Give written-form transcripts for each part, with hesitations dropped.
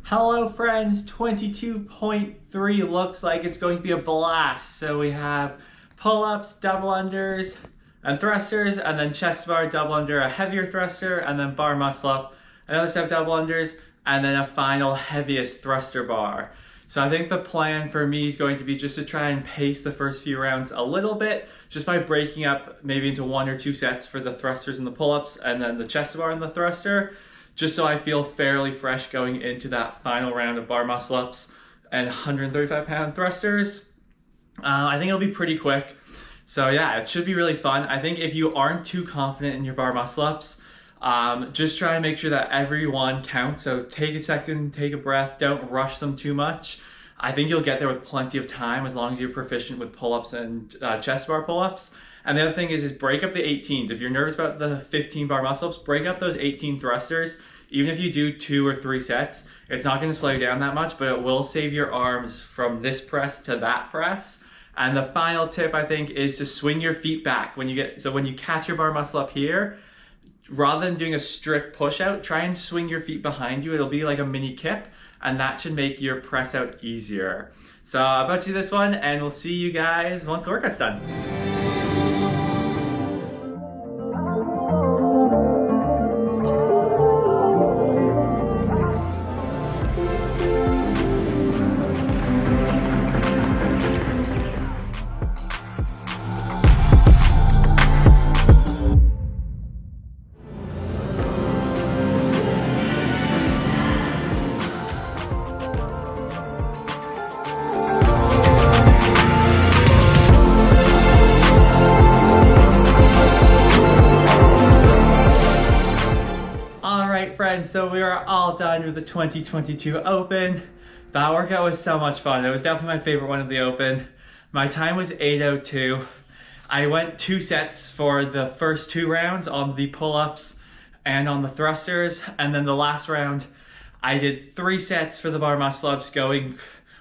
Hello friends, 22.3 looks like it's going to be a blast. So we have pull-ups, double unders, and thrusters, and then chest bar, double under, a heavier thruster, and then bar muscle up, another set of double unders, and then a final heaviest thruster bar. So I think the plan for me is going to be just to try and pace the first few rounds a little bit, just by breaking up maybe into 1 or 2 sets for the thrusters and the pull-ups, and then the chest bar and the thruster, just so I feel fairly fresh going into that final round of bar muscle ups and 135-pound thrusters. I think it'll be pretty quick. So yeah, it should be really fun. I think if you aren't too confident in your bar muscle ups, just try and make sure that every one counts. So take a second, take a breath, don't rush them too much. I think you'll get there with plenty of time as long as you're proficient with pull-ups and chest bar pull-ups. And the other thing is break up the 18s. If you're nervous about the 15 bar muscle-ups, break up those 18 thrusters. Even if you do 2 or 3 sets, it's not gonna slow you down that much, but it will save your arms from this press to that press. And the final tip, I think, is to swing your feet back. When you catch your bar muscle up here, rather than doing a strict push out, try and swing your feet behind you. It'll be like a mini kip, and that should make your press out easier. So I'm about to do this one, and we'll see you guys once the workout's done. Friends, so we are all done with the 2022 Open. That workout was so much fun. It was definitely my favorite one of the Open. My time was 8:02. I went 2 sets for the first 2 rounds on the pull-ups and on the thrusters, and then the last round I did 3 sets for the bar muscle-ups, going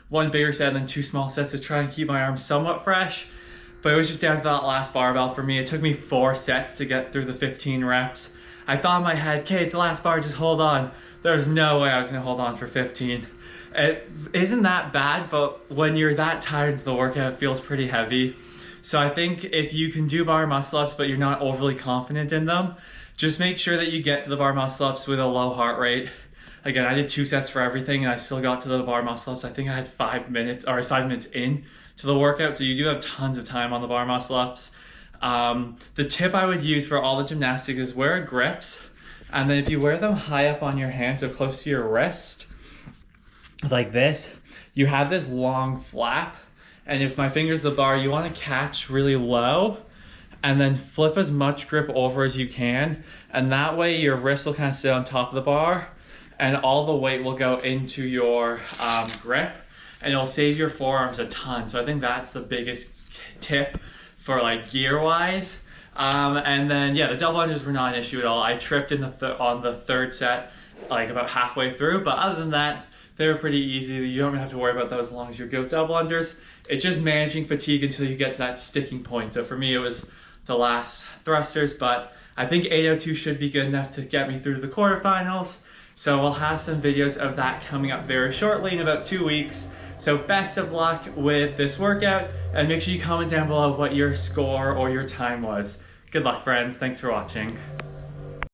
1 bigger set and then 2 small sets to try and keep my arms somewhat fresh. But it was just down to that last barbell for me. It took me 4 sets to get through the 15 reps. I thought in my head, okay, it's the last bar, just hold on. There's no way I was gonna hold on for 15. It isn't that bad, but when you're that tired of the workout, it feels pretty heavy. So I think if you can do bar muscle ups, but you're not overly confident in them, just make sure that you get to the bar muscle ups with a low heart rate. Again, I did 2 sets for everything, and I still got to the bar muscle ups. I think I had 5 minutes, or 5 minutes in to the workout, so you do have tons of time on the bar muscle ups. The tip I would use for all the gymnastics is wear grips, and then if you wear them high up on your hand, so close to your wrist, like this, you have this long flap, and if my finger's the bar, you want to catch really low, and then flip as much grip over as you can, and that way your wrist will kind of sit on top of the bar, and all the weight will go into your grip, and it'll save your forearms a ton. So I think that's the biggest tip for like gear wise. And then yeah, the double unders were not an issue at all. I tripped in on the 3rd set, like about halfway through, but other than that, they were pretty easy. You don't have to worry about those as long as you're good with double unders. It's just managing fatigue until you get to that sticking point. So for me, it was the last thrusters, but I think 8:02 should be good enough to get me through the quarterfinals. So we'll have some videos of that coming up very shortly in about 2 weeks. So best of luck with this workout, and make sure you comment down below what your score or your time was. Good luck, friends. Thanks for watching.